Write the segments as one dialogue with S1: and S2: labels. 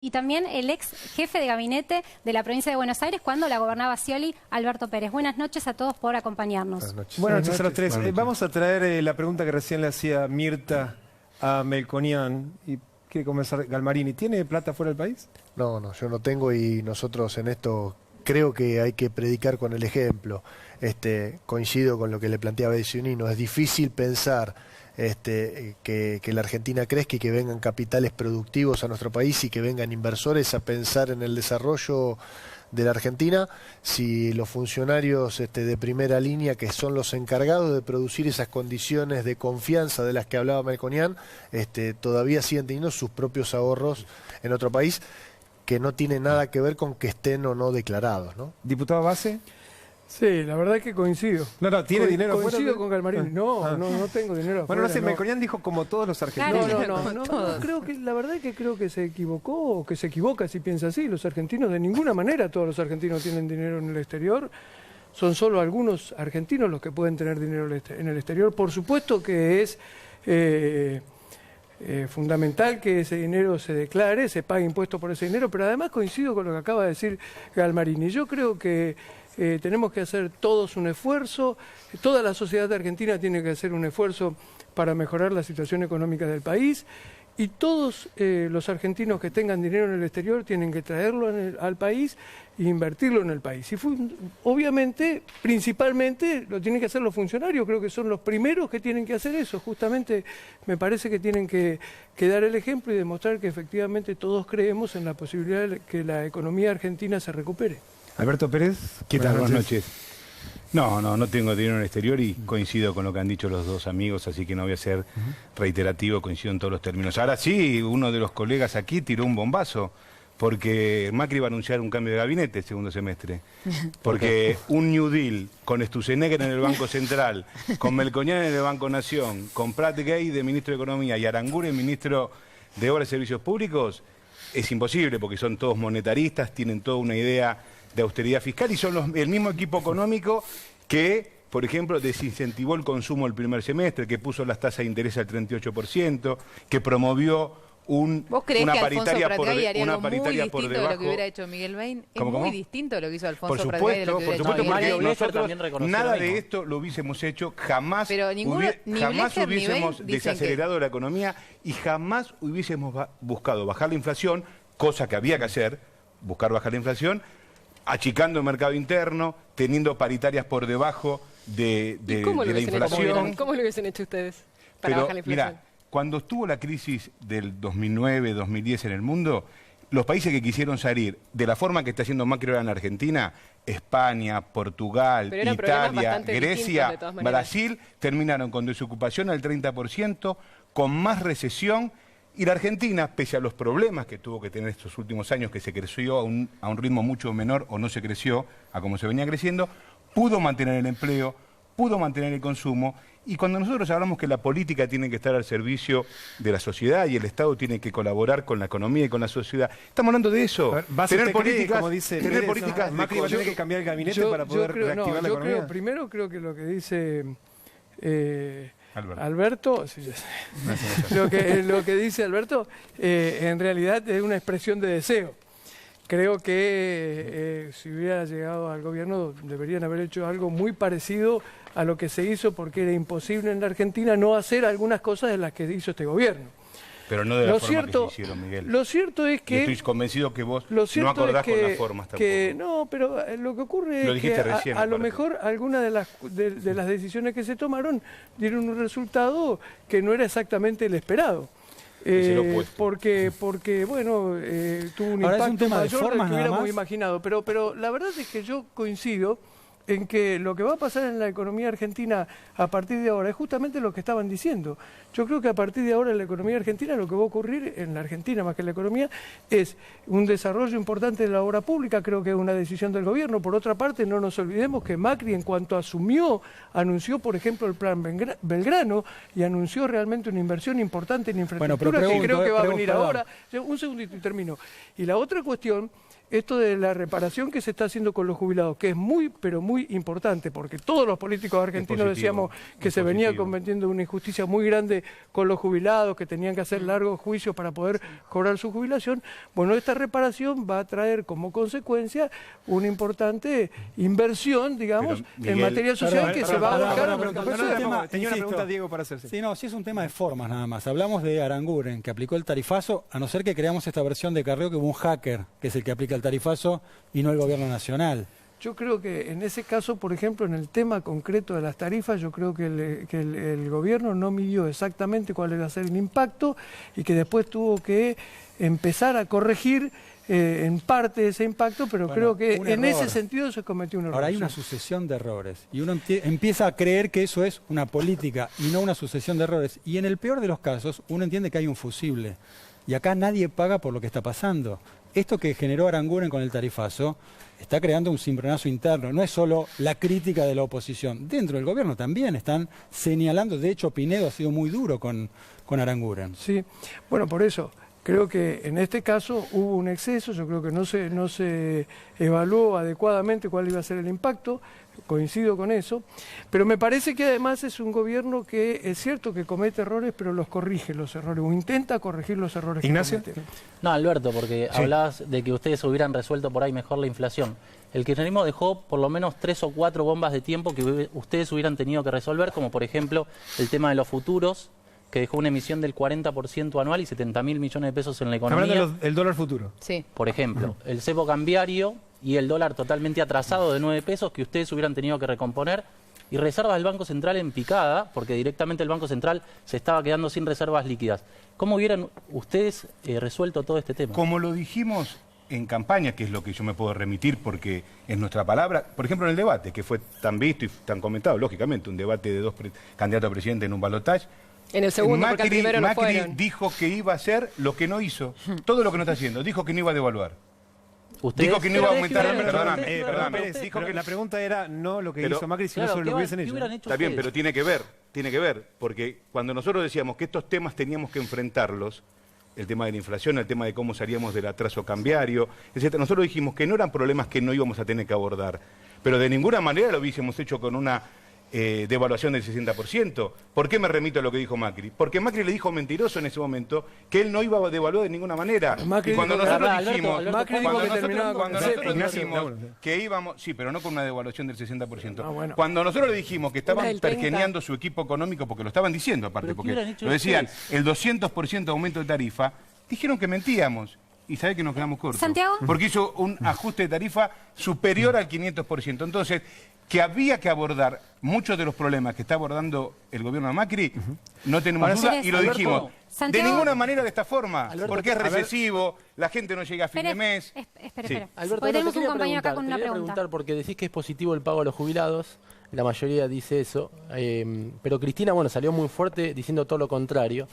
S1: Y también el ex jefe de gabinete de la provincia de Buenos Aires cuando la gobernaba Scioli, Alberto Pérez. Buenas noches a todos por acompañarnos.
S2: Buenas noches a los tres. Vamos a traer la pregunta que recién le hacía Mirta a Melconian. Y quiere comenzar Galmarini. ¿Tiene plata fuera del país?
S3: No, yo no tengo, y nosotros en esto creo que hay que predicar con el ejemplo. Coincido con lo que le planteaba Beciunino. Es difícil pensar que la Argentina crezca y que vengan capitales productivos a nuestro país y que vengan inversores a pensar en el desarrollo de la Argentina si los funcionarios de primera línea, que son los encargados de producir esas condiciones de confianza de las que hablaba Melconian, todavía siguen teniendo sus propios ahorros en otro país, que no tiene nada que ver con que estén o no declarados, ¿no?
S2: ¿Diputado Base?
S4: Sí, la verdad es que coincido.
S2: No, ¿tiene dinero afuera?
S4: Coincido con Galmarini. No tengo dinero afuera.
S2: Bueno, no sé, Melconian dijo como todos los argentinos.
S4: No, creo que, la verdad es que creo que se equivocó, o que se equivoca si piensa así. Los argentinos, de ninguna manera todos los argentinos tienen dinero en el exterior. Son solo algunos argentinos los que pueden tener dinero en el exterior. Por supuesto que es fundamental que ese dinero se declare, se pague impuestos por ese dinero, pero además coincido con lo que acaba de decir Galmarini. Yo creo que tenemos que hacer todos un esfuerzo, toda la sociedad argentina tiene que hacer un esfuerzo para mejorar la situación económica del país, y todos los argentinos que tengan dinero en el exterior tienen que traerlo al país e invertirlo en el país. Y obviamente, principalmente, lo tienen que hacer los funcionarios, creo que son los primeros que tienen que hacer eso. Justamente me parece que tienen que dar el ejemplo y demostrar que efectivamente todos creemos en la posibilidad de que la economía argentina se recupere.
S2: Alberto Pérez.
S5: ¿Qué tal? Buenas noches. No tengo dinero en el exterior y coincido con lo que han dicho los dos amigos, así que no voy a ser reiterativo, coincido en todos los términos. Ahora sí, uno de los colegas aquí tiró un bombazo, porque Macri va a anunciar un cambio de gabinete el segundo semestre. Porque un New Deal con Sturzenegger en el Banco Central, con Melconian en el Banco Nación, con Prat Gay de ministro de Economía y Aranguren ministro de Obras y Servicios Públicos, es imposible, porque son todos monetaristas, tienen toda una idea de austeridad fiscal y son el mismo equipo económico que, por ejemplo, desincentivó el consumo el primer semestre, que puso las tasas de interés al 38%, que promovió
S6: ¿Vos creés
S5: una
S6: que
S5: paritaria
S6: Alfonso Prat Gay haría algo muy
S5: por
S6: distinto
S5: debajo
S6: de lo que hubiera hecho Miguel Bain? Es
S5: ¿Cómo?
S6: muy distinto de lo que hizo Alfonso
S5: Por
S6: Prat Gay de lo que
S5: supuesto,
S6: hubiera hecho Miguel Bain.
S5: nosotros nada de esto lo hubiésemos hecho, jamás hubiésemos desacelerado la economía y jamás hubiésemos buscado bajar la inflación, cosa que había que hacer, buscar bajar la inflación, achicando el mercado interno, teniendo paritarias por debajo de la inflación.
S7: ¿Cómo lo hubiesen hecho ustedes para bajar la inflación?
S5: Mira, cuando estuvo la crisis del 2009, 2010 en el mundo, los países que quisieron salir de la forma que está haciendo Macri ahora en Argentina, España, Portugal, Italia, Grecia, Brasil, terminaron con desocupación al 30%, con más recesión. Y la Argentina, pese a los problemas que tuvo que tener estos últimos años, que se creció a un ritmo mucho menor o no se creció a como se venía creciendo, pudo mantener el empleo, pudo mantener el consumo. Y cuando nosotros hablamos que la política tiene que estar al servicio de la sociedad y el Estado tiene que colaborar con la economía y con la sociedad, estamos hablando de eso.
S2: Tener políticas, como dice Pérez, Macri va a tener que cambiar el gabinete para poder reactivar la economía.
S4: Primero creo que lo que dice Alberto, lo que dice Alberto, en realidad es una expresión de deseo. Creo que si hubiera llegado al gobierno deberían haber hecho algo muy parecido a lo que se hizo, porque era imposible en la Argentina no hacer algunas cosas de las que hizo este gobierno.
S5: Pero no de la forma que se hicieron, Miguel.
S4: Lo cierto es que...
S5: Y estoy convencido que vos no acordás con las formas tampoco.
S4: No, pero lo que ocurre es que a lo mejor algunas de las decisiones que se tomaron dieron un resultado que no era exactamente el esperado. Porque bueno, tuvo un impacto mayor del que hubiéramos imaginado. Pero la verdad es que yo coincido en que lo que va a pasar en la economía argentina a partir de ahora es justamente lo que estaban diciendo. Yo creo que a partir de ahora en la economía argentina, lo que va a ocurrir en la Argentina más que en la economía es un desarrollo importante de la obra pública. Creo que es una decisión del gobierno. Por otra parte, no nos olvidemos que Macri, en cuanto asumió, anunció, por ejemplo, el plan Belgrano y anunció realmente una inversión importante en infraestructura que creo que va a venir ahora. Un segundito y termino. Y la otra cuestión, esto de la reparación que se está haciendo con los jubilados, que es muy, pero muy muy importante, porque todos los políticos argentinos decíamos que se venía cometiendo una injusticia muy grande con los jubilados, que tenían que hacer largos juicios para poder cobrar su jubilación. Bueno, esta reparación va a traer como consecuencia una importante inversión, digamos, Miguel, en materia social que se va a buscar.
S2: Tenía una pregunta, Diego, para hacerse.
S8: Sí, no, sí es un tema de formas nada más. Hablamos de Aranguren, que aplicó el tarifazo, a no ser que creamos esta versión de Carrió, que hubo un hacker, que es el que aplica el tarifazo, y no el gobierno nacional.
S4: Yo creo que en ese caso, por ejemplo, en el tema concreto de las tarifas, yo creo que el gobierno no midió exactamente cuál iba a ser el impacto y que después tuvo que empezar a corregir en parte ese impacto, pero creo que en ese sentido se cometió un error.
S8: Ahora hay una sucesión de errores y uno empieza a creer que eso es una política y no una sucesión de errores. Y en el peor de los casos uno entiende que hay un fusible y acá nadie paga por lo que está pasando. Esto que generó Aranguren con el tarifazo está creando un cimbronazo interno. No es solo la crítica de la oposición. Dentro del gobierno también están señalando. De hecho, Pinedo ha sido muy duro con Aranguren.
S4: Sí, bueno, por eso creo que en este caso hubo un exceso. Yo creo que no se evaluó adecuadamente cuál iba a ser el impacto. Coincido con eso, pero me parece que además es un gobierno que es cierto que comete errores, pero los corrige los errores, o intenta corregir los errores.
S2: Ignacio.
S4: Que comete.
S9: No, Alberto, porque hablabas de que ustedes hubieran resuelto por ahí mejor la inflación. El kirchnerismo dejó por lo menos 3 o 4 bombas de tiempo que ustedes hubieran tenido que resolver, como por ejemplo el tema de los futuros, que dejó una emisión del 40% anual y 70.000 millones de pesos en la economía.
S2: Hablando del dólar futuro.
S6: Sí.
S9: Por ejemplo, el cepo cambiario y el dólar totalmente atrasado de 9 pesos que ustedes hubieran tenido que recomponer, y reservas del Banco Central en picada, porque directamente el Banco Central se estaba quedando sin reservas líquidas. ¿Cómo hubieran ustedes resuelto todo este tema?
S5: Como lo dijimos en campaña, que es lo que yo me puedo remitir porque es nuestra palabra, por ejemplo en el debate, que fue tan visto y tan comentado, lógicamente, un debate de 2 candidatos a presidente en un balotaje.
S7: En el segundo, porque el primero no fueron.
S5: Macri dijo que iba a hacer lo que no hizo, todo lo que no está haciendo, dijo que no iba a devaluar. Dijo que no iba a aumentar, perdóname.
S2: Dijo que la pregunta era no lo que hizo Macri, sino sobre lo que hubiesen hecho.
S5: Está bien, pero tiene que ver, porque cuando nosotros decíamos que estos temas teníamos que enfrentarlos, el tema de la inflación, el tema de cómo salíamos del atraso cambiario, etc., nosotros dijimos que no eran problemas que no íbamos a tener que abordar, pero de ninguna manera lo hubiésemos hecho con una devaluación del 60%. ¿Por qué me remito a lo que dijo Macri? Porque Macri le dijo mentiroso en ese momento que él no iba a devaluar de ninguna manera.
S4: Macri
S5: y cuando
S4: dijo,
S5: nosotros dijimos,
S4: nosotros
S5: dijimos que íbamos, sí, pero no con una devaluación del 60%. Cuando nosotros le dijimos que estaban pergeneando su equipo económico, porque lo estaban diciendo aparte, porque lo decían, el 200% de aumento de tarifa, dijeron que mentíamos. Y sabe que nos quedamos cortos.
S1: ¿Santiago?
S5: Porque hizo un ajuste de tarifa superior al 500%. Entonces, que había que abordar muchos de los problemas que está abordando el gobierno de Macri, no tenemos duda, y lo dijimos.
S1: Santiago,
S5: de ninguna manera de esta forma, porque es recesivo, la gente no llega a fin de mes.
S1: Espera.
S7: Alberto,
S1: Hoy tenemos un compañero acá con una pregunta.
S10: Porque decís que es positivo el pago a los jubilados, la mayoría dice eso, pero Cristina, bueno, salió muy fuerte diciendo todo lo contrario.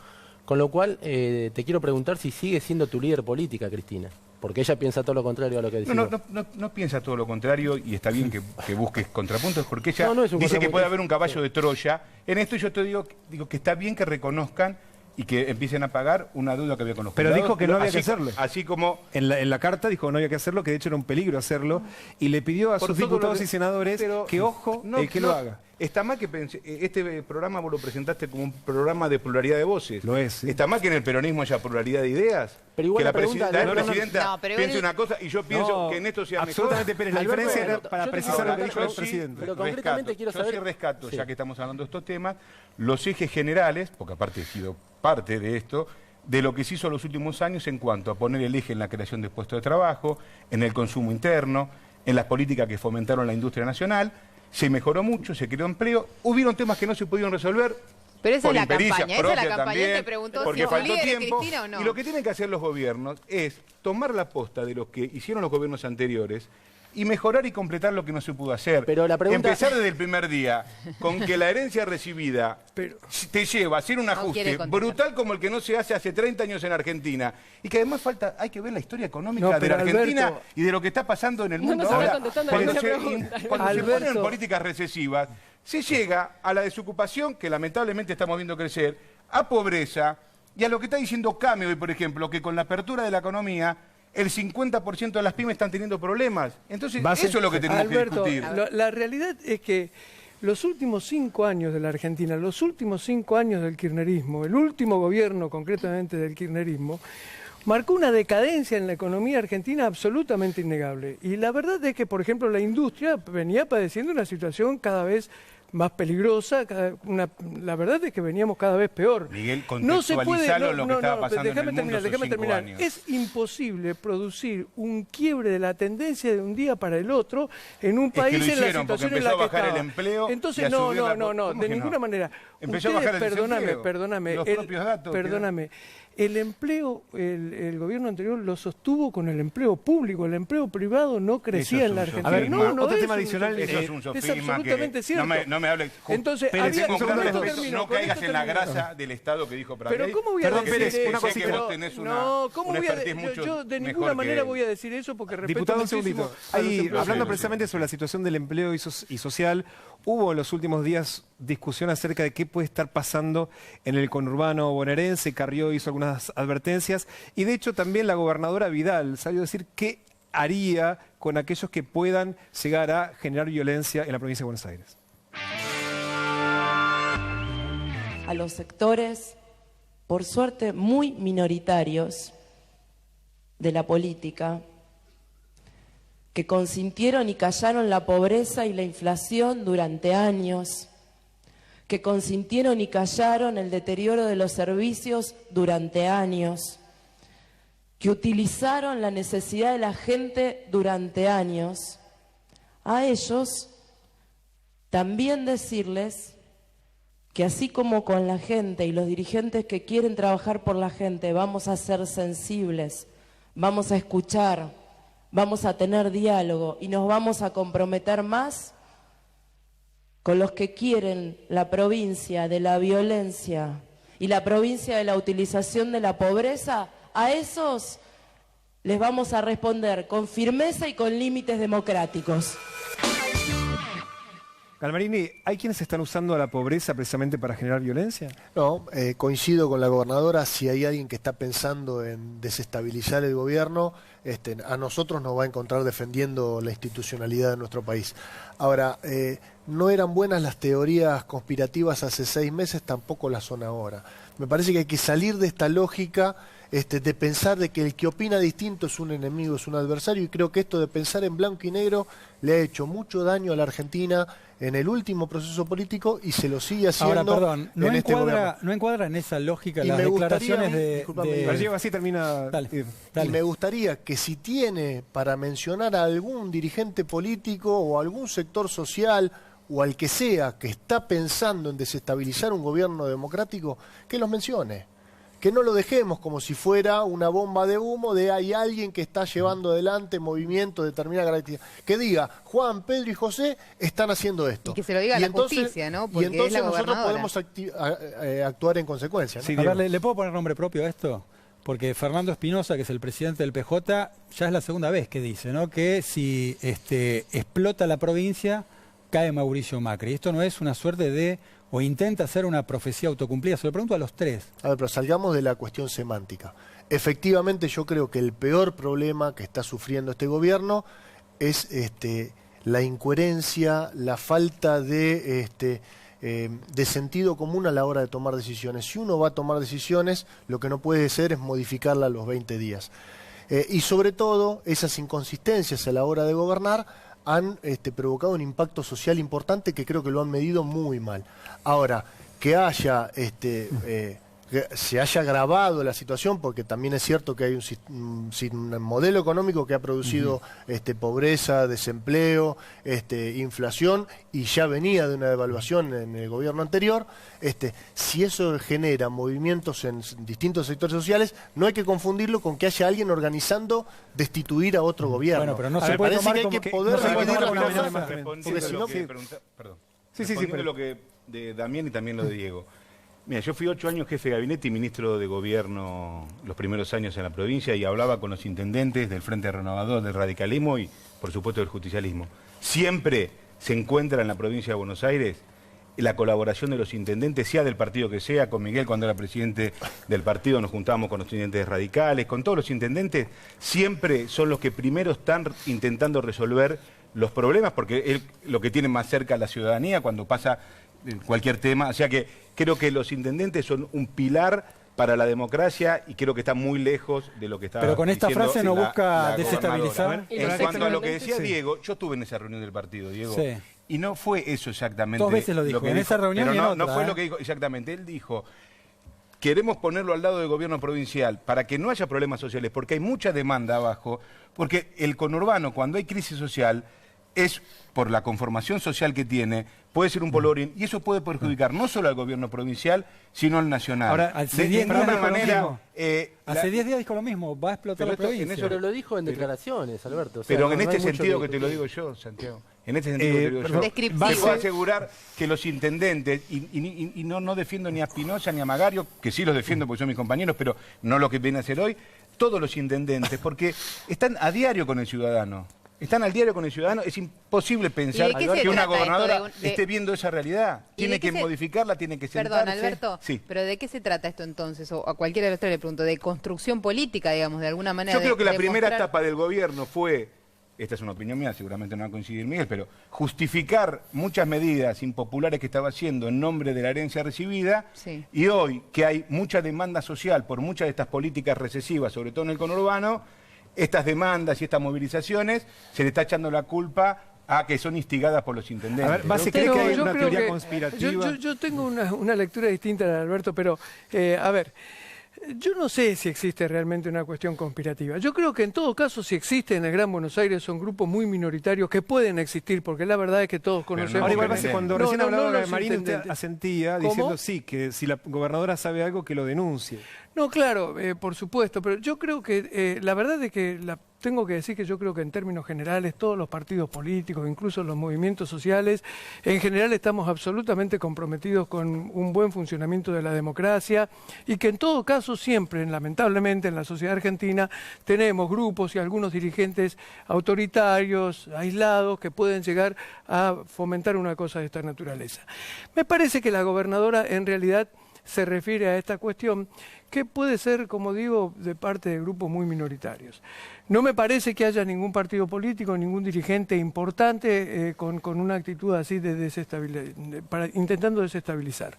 S10: Con lo cual, te quiero preguntar si sigue siendo tu líder política, Cristina. Porque ella piensa todo lo contrario a lo que decís.
S5: No piensa todo lo contrario, y está bien que busques contrapuntos, porque ella
S10: no es un
S5: dice que puede haber un caballo de Troya. En esto yo te digo que está bien que reconozcan y que empiecen a pagar una deuda que había con los
S2: Pero
S5: jubilados.
S2: dijo que no había que hacerlo.
S5: Así como...
S2: En la carta dijo que no había que hacerlo, que de hecho era un peligro hacerlo, y le pidió a sus diputados y senadores que, ojo, que lo haga.
S5: Está mal que este programa vos lo presentaste como un programa de pluralidad de voces.
S2: Lo es. ¿Sí?
S5: Está mal que en el peronismo haya pluralidad de ideas.
S10: Pero igual
S5: que la
S10: presidenta
S5: piense una cosa y yo pienso que en esto sea
S2: absolutamente
S5: mejor.
S2: Pérez, la diferencia era para precisar lo que dijo el presidente.
S10: Pero concretamente quiero saber...
S5: Yo sí rescato, ya que estamos hablando de estos temas, los ejes generales, porque aparte he sido parte de esto, de lo que se hizo en los últimos años en cuanto a poner el eje en la creación de puestos de trabajo, en el consumo interno, en las políticas que fomentaron la industria nacional. Se mejoró mucho, se creó empleo, hubieron temas que no se pudieron resolver.
S6: Pero esa
S5: por
S6: es la
S5: impericia
S6: campaña, esa es la
S5: propia
S6: campaña.
S5: también,
S6: Él te preguntó
S5: porque
S6: si
S5: faltó
S6: líder
S5: tiempo.
S6: Cristina o no.
S5: Y lo que tienen que hacer los gobiernos es tomar la posta de lo que hicieron los gobiernos anteriores y mejorar y completar lo que no se pudo hacer.
S10: Pero la pregunta...
S5: Empezar desde el primer día con que la herencia recibida te lleva a hacer un ajuste brutal como el que no se hace 30 años en Argentina. Y que además hay que ver la historia económica de la Argentina, Alberto, y de lo que está pasando en el mundo ahora. Cuando se ponen políticas recesivas, se llega a la desocupación, que lamentablemente estamos viendo crecer, a pobreza, y a lo que está diciendo Came hoy, por ejemplo, que con la apertura de la economía el 50% de las pymes están teniendo problemas. Entonces, eso es lo que tenemos que discutir.
S4: La realidad es que los últimos 5 años de la Argentina, los últimos 5 años del kirchnerismo, el último gobierno concretamente del kirchnerismo, marcó una decadencia en la economía argentina absolutamente innegable. Y la verdad es que, por ejemplo, la industria venía padeciendo una situación cada vez más peligrosa, la verdad es que veníamos cada vez peor.
S5: Miguel, contextualizalo lo que estaba pasando en el mundo
S4: déjame terminar.
S5: Años.
S4: Es imposible producir un quiebre de la tendencia de un día para el otro en un país en la situación en la que estaba.
S5: El empleo.
S4: Entonces, no, de ninguna manera.
S5: Empezó a bajar el desempleo.
S4: Perdóname.
S5: Los propios datos.
S4: Perdóname. El empleo, el gobierno anterior lo sostuvo con el empleo público, el empleo privado no crecía en la Argentina.
S2: A ver, otro tema adicional.
S5: Eso es un sofisma.
S4: Es absolutamente cierto.
S5: No me hables.
S4: Entonces,
S5: no caigas en la grasa del Estado que dijo Pradey.
S4: Pero ¿cómo voy a decir eso?
S5: Una cosita, vos tenés
S4: yo de ninguna manera voy a decir eso porque respeto
S2: Diputado, un segundito. Ahí, hablando precisamente sobre la situación del empleo y social, hubo en los últimos días discusión acerca de qué puede estar pasando en el conurbano bonaerense. Carrió hizo algunas advertencias y de hecho también la gobernadora Vidal salió a decir qué haría con aquellos que puedan llegar a generar violencia en la provincia de Buenos Aires.
S11: A los sectores, por suerte, muy minoritarios de la política, que consintieron y callaron la pobreza y la inflación durante años, que consintieron y callaron el deterioro de los servicios durante años, que utilizaron la necesidad de la gente durante años, a ellos también decirles que así como con la gente y los dirigentes que quieren trabajar por la gente, vamos a ser sensibles, vamos a escuchar, vamos a tener diálogo y nos vamos a comprometer más con los que quieren la provincia de la violencia y la provincia de la utilización de la pobreza, a esos les vamos a responder con firmeza y con límites democráticos.
S2: Galmarini, ¿hay quienes están usando la pobreza precisamente para generar violencia?
S3: No, coincido con la gobernadora, si hay alguien que está pensando en desestabilizar el gobierno, a nosotros nos va a encontrar defendiendo la institucionalidad de nuestro país. Ahora, no eran buenas las teorías conspirativas hace 6 meses, tampoco las son ahora. Me parece que hay que salir de esta lógica de pensar de que el que opina distinto es un enemigo, es un adversario, y creo que esto de pensar en blanco y negro le ha hecho mucho daño a la Argentina en el último proceso político y se lo sigue haciendo.
S8: Ahora, perdón, no encuadra en esa lógica las declaraciones
S2: así termina.
S3: Y me gustaría que si tiene para mencionar a algún dirigente político o algún sector social o al que sea que está pensando en desestabilizar un gobierno democrático, que los mencione. Que no lo dejemos como si fuera una bomba de humo de hay alguien que está llevando adelante movimientos de determinada característica. Que diga, Juan, Pedro y José están haciendo esto.
S6: Y que se lo diga la justicia, ¿no? Porque
S3: y entonces
S6: es la
S3: nosotros podemos actuar en consecuencia, ¿no?
S8: Sí, a ver, ¿le puedo poner nombre propio a esto? Porque Fernando Espinosa, que es el presidente del PJ, ya es la segunda vez que dice, ¿no?, que si explota la provincia, cae Mauricio Macri. Esto no es una suerte de, o intenta hacer una profecía autocumplida. Se lo pregunto a los tres.
S3: A ver, pero salgamos de la cuestión semántica. Efectivamente, yo creo que el peor problema que está sufriendo este gobierno es la incoherencia, la falta de sentido común a la hora de tomar decisiones. Si uno va a tomar decisiones, lo que no puede ser es modificarla a los 20 días. Y sobre todo, esas inconsistencias a la hora de gobernar han provocado un impacto social importante que creo que lo han medido muy mal. Ahora, que haya que se haya agravado la situación, porque también es cierto que hay un modelo económico que ha producido pobreza, desempleo, inflación, y ya venía de una devaluación en el gobierno anterior. Si eso genera movimientos en distintos sectores sociales, no hay que confundirlo con que haya alguien organizando destituir a otro gobierno.
S8: Bueno, pero no se puede tomar como que
S3: poder dividir las cosas,
S5: porque si no... Respondiendo lo que de Damián y también lo de Diego. Mira, yo fui 8 años jefe de gabinete y ministro de gobierno los primeros años en la provincia y hablaba con los intendentes del Frente Renovador, del radicalismo y, por supuesto, del justicialismo. Siempre se encuentra en la provincia de Buenos Aires la colaboración de los intendentes, sea del partido que sea, con Miguel cuando era presidente del partido nos juntábamos con los intendentes radicales, con todos los intendentes, siempre son los que primero están intentando resolver los problemas, porque es lo que tienen más cerca a la ciudadanía cuando pasa cualquier tema. O sea que creo que los intendentes son un pilar para la democracia y creo que está muy lejos de lo que está
S8: Pero con esta frase no busca
S5: la
S8: desestabilizar.
S5: En cuanto a lo que decía Diego, yo estuve en esa reunión del partido, Diego.
S8: Sí.
S5: Y no fue eso exactamente.
S8: 2 veces lo dijo, en esa reunión
S5: pero
S8: y en otra,
S5: no fue lo que dijo exactamente. Él dijo, queremos ponerlo al lado del gobierno provincial para que no haya problemas sociales, porque hay mucha demanda abajo, porque el conurbano, cuando hay crisis social, es por la conformación social que tiene, puede ser un polvorín, y eso puede perjudicar no solo al gobierno provincial, sino al nacional.
S8: Ahora, hace 10
S5: días
S8: dijo lo mismo, va a explotar la provincia.
S10: Pero lo dijo en declaraciones, Alberto. O sea,
S5: pero en este sentido que te lo digo yo, Santiago. En este sentido que te lo digo yo. Puedo asegurar que los intendentes, y no defiendo ni a Espinosa ni a Magario, que sí los defiendo porque son mis compañeros, pero no lo que viene a hacer hoy, todos los intendentes, porque están a diario con el ciudadano. Están al diario con el ciudadano, es imposible pensar que una gobernadora esté viendo esa realidad. Tiene que modificarla, tiene que sentarse.
S6: Perdón, Alberto, pero ¿de qué se trata esto entonces? O a cualquiera de los tres le pregunto, ¿de construcción política, digamos, de alguna manera?
S5: Yo creo que la primera etapa del gobierno fue, esta es una opinión mía, seguramente no va a coincidir Miguel, pero justificar muchas medidas impopulares que estaba haciendo en nombre de la herencia recibida, y hoy que hay mucha demanda social por muchas de estas políticas recesivas, sobre todo en el conurbano, estas demandas y estas movilizaciones, se le está echando la culpa a que son instigadas por los intendentes.
S2: A ver, ¿Base cree que hay una teoría conspirativa?
S4: Yo tengo una lectura distinta de Alberto, pero a ver, yo no sé si existe realmente una cuestión conspirativa. Yo creo que en todo caso, si existe en el Gran Buenos Aires, son grupos muy minoritarios que pueden existir, porque la verdad es que todos conocemos...
S2: Ahora igual Base, cuando recién hablaba de Marín, usted asentía diciendo sí, que si la gobernadora sabe algo, que lo denuncie.
S4: No, claro, por supuesto, pero yo creo que la verdad es que tengo que decir que yo creo que en términos generales todos los partidos políticos, incluso los movimientos sociales, en general estamos absolutamente comprometidos con un buen funcionamiento de la democracia y que en todo caso siempre, lamentablemente en la sociedad argentina, tenemos grupos y algunos dirigentes autoritarios, aislados, que pueden llegar a fomentar una cosa de esta naturaleza. Me parece que la gobernadora en realidad se refiere a esta cuestión que puede ser, como digo, de parte de grupos muy minoritarios. No me parece que haya ningún partido político, ningún dirigente importante con una actitud así de intentando desestabilizar.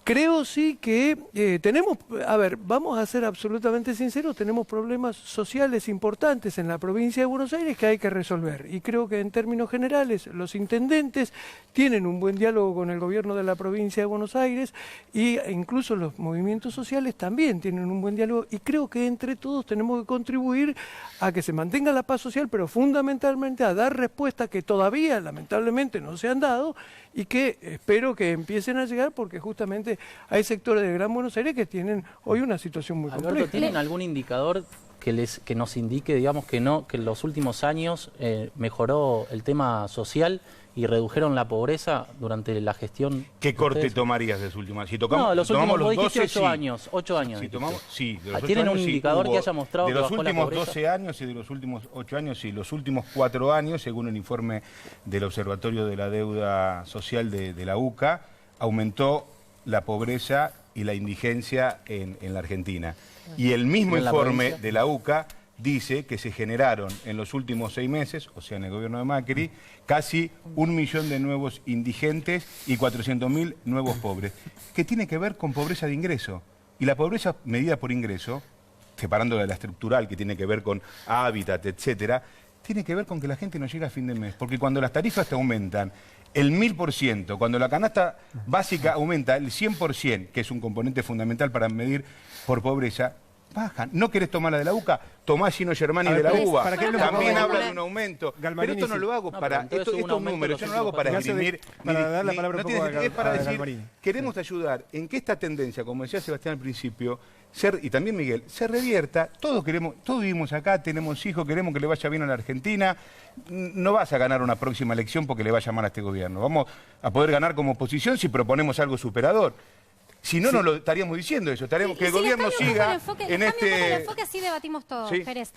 S4: Creo sí que tenemos, a ver, vamos a ser absolutamente sinceros, tenemos problemas sociales importantes en la provincia de Buenos Aires que hay que resolver. Y creo que en términos generales los intendentes tienen un buen diálogo con el gobierno de la provincia de Buenos Aires e incluso los movimientos sociales también tienen un buen diálogo y creo que entre todos tenemos que contribuir a que se mantenga la paz social, pero fundamentalmente a dar respuestas que todavía lamentablemente no se han dado y que espero que empiecen a llegar porque justamente hay sectores de Gran Buenos Aires que tienen hoy una situación muy compleja.
S9: Alberto, ¿tienen algún indicador que nos indique, digamos, que en los últimos años mejoró el tema social y redujeron la pobreza durante la gestión?
S5: ¿Qué corte tomarías de los últimos años? Si tocamos,
S9: no, los últimos,
S5: los
S9: 12, 8 años. 8 años.
S5: Si tomamos, sí, de los
S9: ¿Tienen
S5: 8
S9: un
S5: años,
S9: indicador
S5: sí,
S9: que haya mostrado
S5: de
S9: que
S5: los
S9: bajó la
S5: últimos
S9: pobreza?
S5: 12 años y de los últimos 8 años y los últimos 4 años, según el informe del Observatorio de la Deuda Social de la UCA, aumentó la pobreza y la indigencia en la Argentina. Y el mismo informe de la UCA dice que se generaron en los últimos 6 meses, o sea, en el gobierno de Macri, casi 1 millón de nuevos indigentes y 400.000 nuevos pobres, que tiene que ver con pobreza de ingreso. Y la pobreza medida por ingreso, separándola de la estructural, que tiene que ver con hábitat, etcétera, tiene que ver con que la gente no llega a fin de mes. Porque cuando las tarifas te aumentan el 1000%, cuando la canasta básica aumenta el 100%, que es un componente fundamental para medir por pobreza, bajan. ¿No querés tomar la de la UCA? Tomás Gino Germani de la UBA. También habla de un aumento. Pero esto no lo hago para... Estos números, yo no lo hago para esgrimir...
S2: Para dar la palabra un poco
S5: es para decir, queremos ayudar en que esta tendencia, como decía Sebastián al principio, y también Miguel, se revierta. Todos vivimos acá, tenemos hijos, queremos que le vaya bien a la Argentina. No vas a ganar una próxima elección porque le vaya mal a este gobierno. Vamos a poder ganar como oposición si proponemos algo superador. Si no, no lo estaríamos diciendo eso. Estaríamos que el gobierno siga en este...
S1: el enfoque, así debatimos todos, Pérez.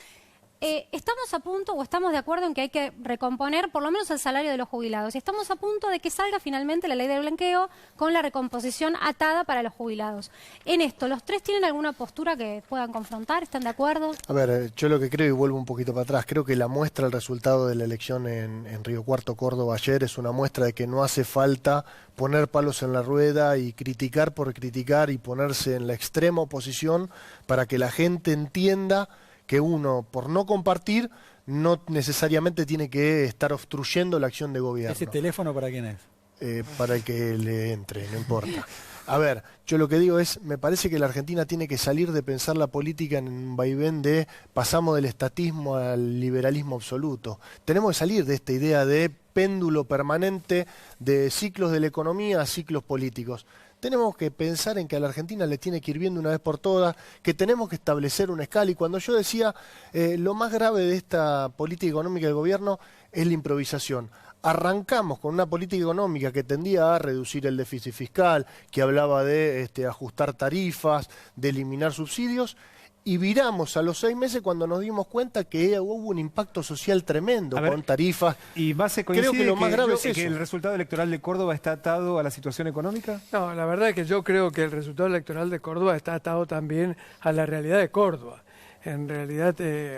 S1: estamos a punto o estamos de acuerdo en que hay que recomponer por lo menos el salario de los jubilados. Y estamos a punto de que salga finalmente la ley del blanqueo con la recomposición atada para los jubilados. En esto, ¿los tres tienen alguna postura que puedan confrontar? ¿Están de acuerdo?
S3: A ver, yo lo que creo, y vuelvo un poquito para atrás, creo que la muestra, el resultado de la elección en Río Cuarto, Córdoba ayer, es una muestra de que no hace falta poner palos en la rueda y criticar por criticar y ponerse en la extrema oposición para que la gente entienda que uno, por no compartir, no necesariamente tiene que estar obstruyendo la acción de gobierno.
S8: ¿Ese teléfono para quién es?
S3: Para el que le entre, no importa. A ver, yo lo que digo es, me parece que la Argentina tiene que salir de pensar la política en un vaivén de pasamos del estatismo al liberalismo absoluto. Tenemos que salir de esta idea de péndulo permanente de ciclos de la economía a ciclos políticos. Tenemos que pensar en que a la Argentina le tiene que ir viendo una vez por todas, que tenemos que establecer una escala. Y cuando yo decía, lo más grave de esta política económica del gobierno es la improvisación. Arrancamos con una política económica que tendía a reducir el déficit fiscal, que hablaba de ajustar tarifas, de eliminar subsidios, y viramos a los 6 meses cuando nos dimos cuenta que hubo un impacto social tremendo con tarifas.
S2: ¿Y Base coincide creo que lo más grave es que el resultado electoral de Córdoba está atado a la situación económica?
S4: No, la verdad es que yo creo que el resultado electoral de Córdoba está atado también a la realidad de Córdoba. En realidad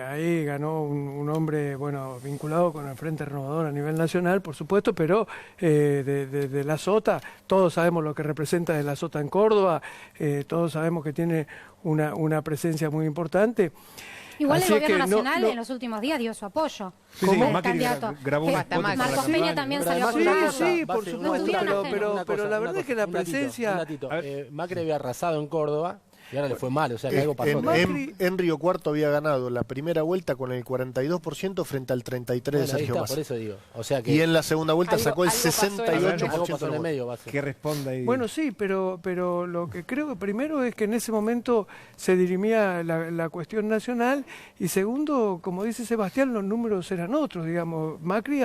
S4: ahí ganó un hombre vinculado con el Frente Renovador a nivel nacional, por supuesto, pero de la Sota, todos sabemos lo que representa de la Sota en Córdoba, todos sabemos que tiene una presencia muy importante.
S1: Igual el gobierno nacional en los últimos días dio su apoyo.
S2: Sí, Macri grabó
S1: Marcos Peña también salió a apoyarlo.
S4: Sí, por supuesto, pero la verdad es que la presencia...
S10: Macri había arrasado en Córdoba. Y ahora le fue mal, o sea que algo pasó.
S3: En Río Cuarto había ganado la primera vuelta con el 42% frente al 33% de Sergio Massa.
S10: Por eso digo. O sea que
S3: y en la segunda vuelta sacó el 68%
S10: en el medio.
S2: Que responda ahí.
S4: Bueno, sí, pero lo que creo que primero es que en ese momento se dirimía la cuestión nacional y segundo, como dice Sebastián, los números eran otros, digamos. Macri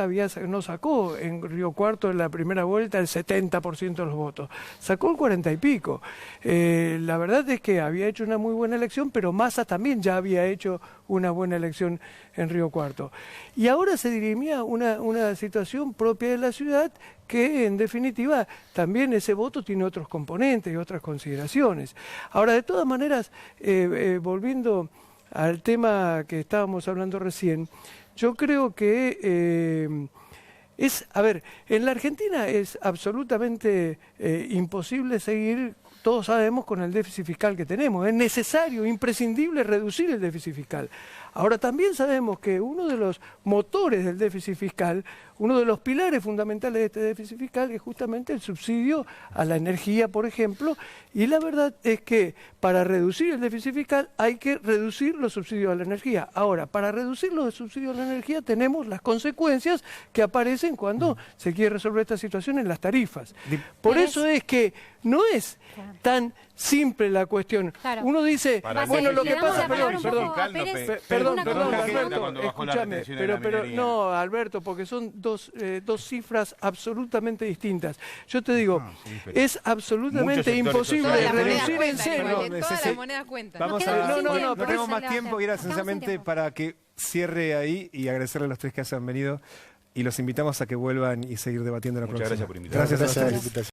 S4: no sacó en Río Cuarto en la primera vuelta el 70% de los votos, sacó el 40 y pico. La verdad es que había hecho una muy buena elección, pero Massa también ya había hecho una buena elección en Río Cuarto. Y ahora se dirimía una situación propia de la ciudad que, en definitiva, también ese voto tiene otros componentes y otras consideraciones. Ahora, de todas maneras, volviendo al tema que estábamos hablando recién, yo creo que... en la Argentina es absolutamente imposible seguir, todos sabemos, con el déficit fiscal que tenemos. Es necesario, imprescindible reducir el déficit fiscal. Ahora también sabemos que uno de los motores del déficit fiscal, uno de los pilares fundamentales de este déficit fiscal es justamente el subsidio a la energía, por ejemplo, y la verdad es que para reducir el déficit fiscal hay que reducir los subsidios a la energía. Ahora, para reducir los subsidios a la energía tenemos las consecuencias que aparecen cuando se quiere resolver esta situación en las tarifas. Por eso es que no es tan simple la cuestión.
S1: Claro.
S4: Uno dice, bueno, lo que pasa, perdón,
S5: Alberto,
S4: escúchame, pero no, Alberto, porque son dos cifras absolutamente distintas. Yo te digo, es absolutamente imposible reducir en cero.
S6: Todas las monedas cuentan.
S2: No tenemos más tiempo y era sencillamente para que cierre ahí y agradecerle a los tres que hayan venido y los invitamos a que vuelvan y seguir debatiendo la próxima.
S5: Muchas gracias por invitarnos.
S3: Gracias a la invitación.